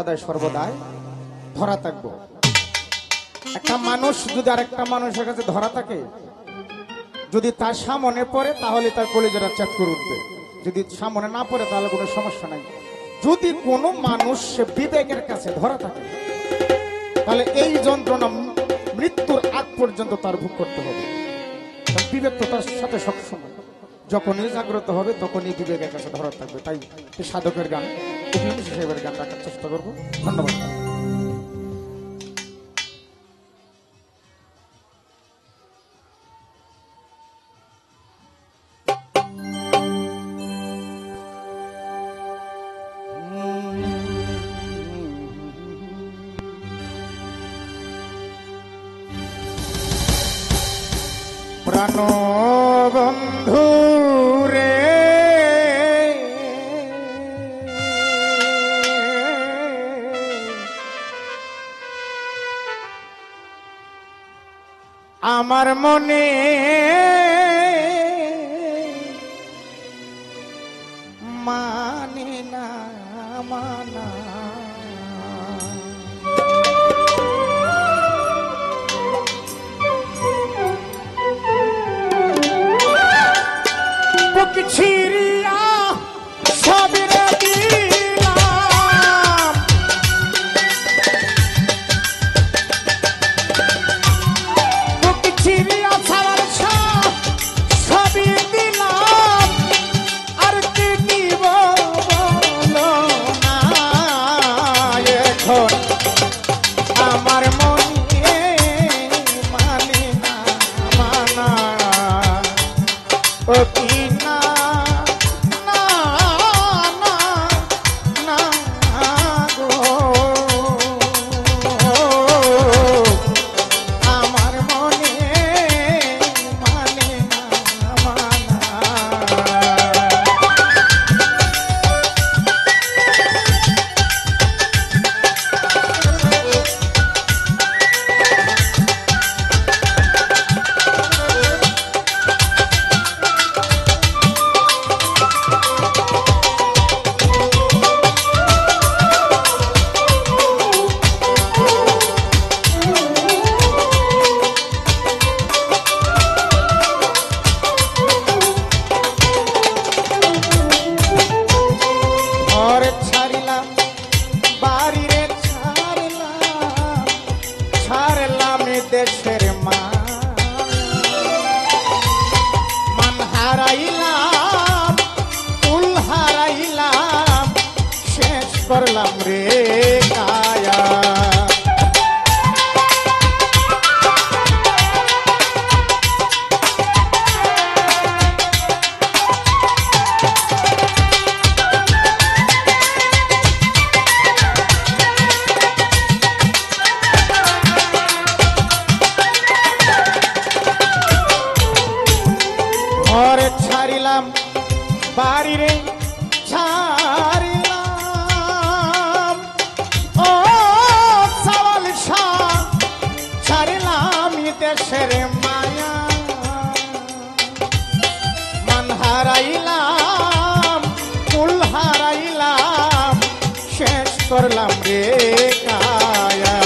সদায় সর্বদাই ধরা থাকবো। একটা মানুষ যদি আরেকটা মানুষের কাছে ধরা থাকে, যদি তার সামনে পড়ে তাহলে তার কলিজাটা চেক করে উঠবে, যদি সামনে না পড়ে তাহলে কোনো সমস্যা নাই। যদি কোনো মানুষ বিবেকের কাছে ধরা থাকে তাহলে এই যন্ত্রণা মৃত্যুর আগ পর্যন্ত তার ভোগ করতে হবে। বিবেক তো তার সাথে সবসময় যখনই জাগ্রত হবে তখনই বিবেকের কাছে ধরা থাকবে। তাই সাধকের গান, সাহেবের গান রাখার চেষ্টা করবো। ধন্যবাদ। প্রাণ বন্ধু রে, আমার মনে মানে না মানা, ছিড়িয়া সবিরে দিলাম, বুক ছিড়িয়া ছাড়ার সবই দিলাম, আর কি দিব বলো না এখন আমার মনে মানে না মানা। ও কি দেশের মান হারাইলাম, কুল হারাইলাম, শেষ করলাম রে কায়া। ঘরে ছাড়িলাম, বাড়ি রে ছাড়িলাম, ও সওয়াল শাহ ছাড়িলাম দেশের মায়া। মান হারাইলাম, কুল হারাইলাম, শেষ করলাম রে কায়া।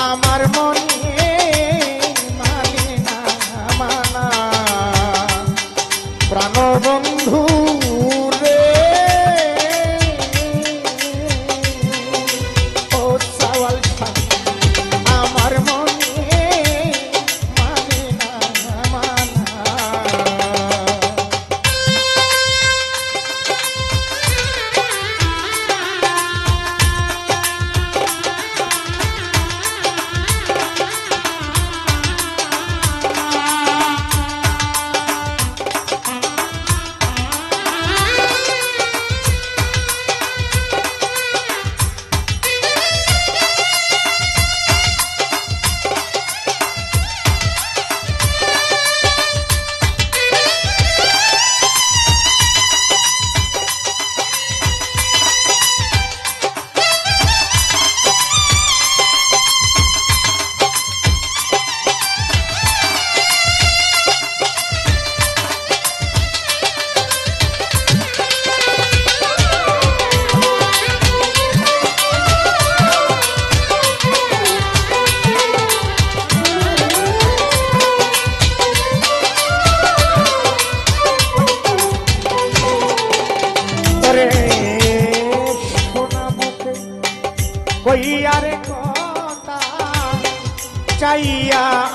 আমার মনে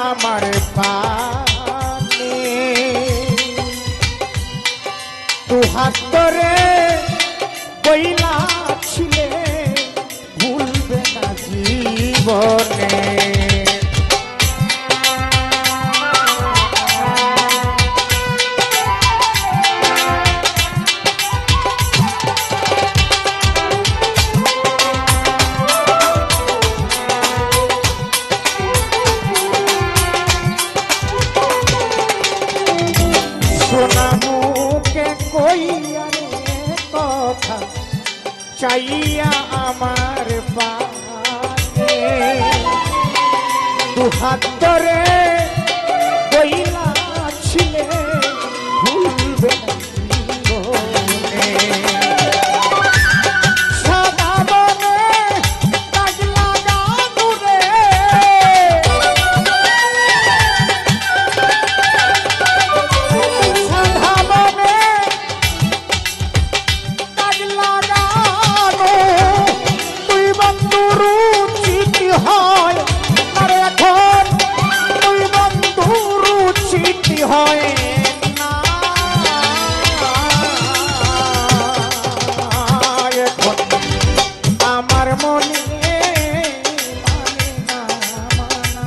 আমার পানে তু হাত ধরে বইলা ছিলে ভুলবে না জীবনে সোনামুখে কইয়া কথা চাইয়া আমার পানে দু হাত ধরে কইলা ছিলে ভুলবে না জীবনে সাদা বনে দাগ লাগানো রে সাদা বনে দাগ লাগানো তুই বন্ধুর উচিত হয় আর এখন তুই বন্ধুর উচিত হয় না এখন আমার মনে মানে না মানা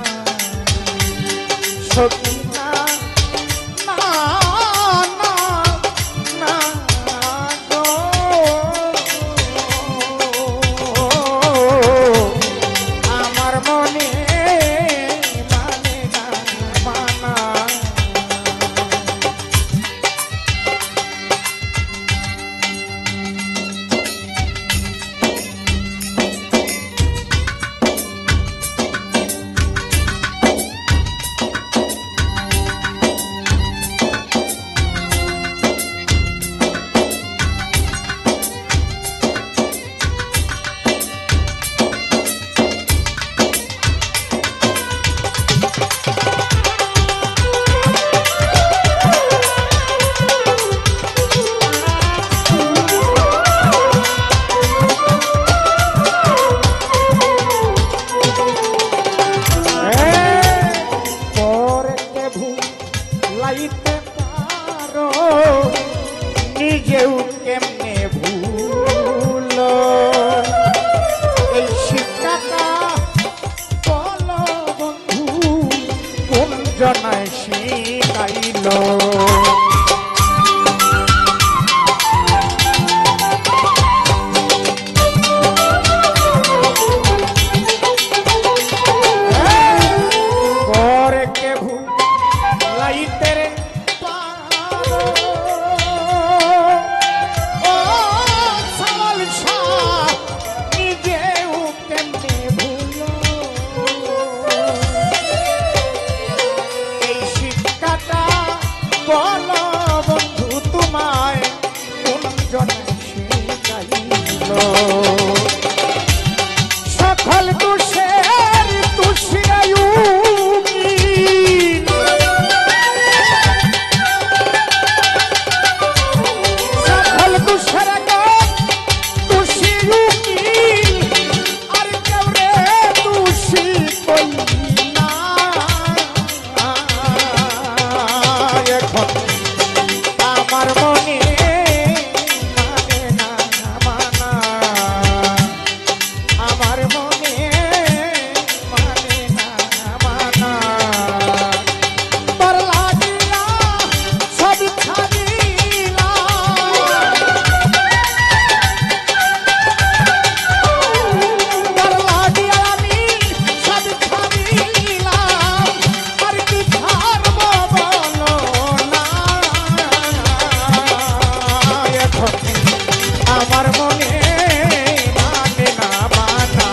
সত্যি না না না না গো আমার মনে মানে না মানা পরেতে ভুলাইতে পারো নিজেও কেমনে ভুল এই শিক্ষাটা বলো বন্ধু কোন জনায় শিখাইল পরেতে ভুলাইতে রে পারো ও সওয়াল শাহ নিজেও কেমনে ভুলো এই শিক্ষাটা বলো বন্ধু তোমায় কোন জনে শিখাইল সকল দোষের দোষিরায়ু সকল দোষের দোষী আর কেউ রে দোষী কই না এখন আমার মনে মানে না মানা আমার মনে মানে না মানা তোর লাগিয়া সব ছাড়িলা তোর লাগিয়া আমি সব ছাড়িলাম আর কি ছাড়ব বলো না এখন আমার মনে মানে না মানা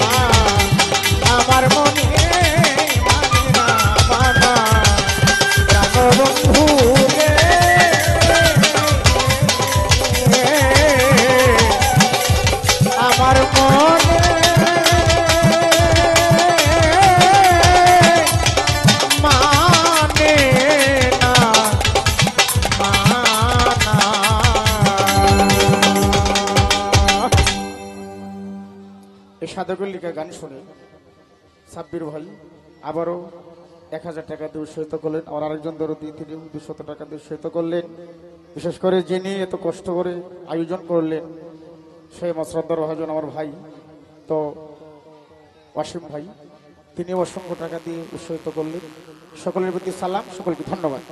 আমার মনে মানে না মানা বন্ধু রে আমার মনে মানে না মানা এই সাধকের লিখা গান শুনে সাব্বির ভাই আবারও 1000 টাকা দিয়ে উৎসাহিত করলেন। আর আরেকজন দরদি তিনি 200 টাকা দিয়ে উৎসাহিত করলেন। বিশেষ করে যিনি এত কষ্ট করে আয়োজন করলেন সেই মসরদ্দার মহাজন আমার ভাই তো ওয়াসিম ভাই, তিনি অসংখ্য টাকা দিয়ে উৎসাহিত করলেন। সকলের প্রতি সালাম, সকলকে ধন্যবাদ।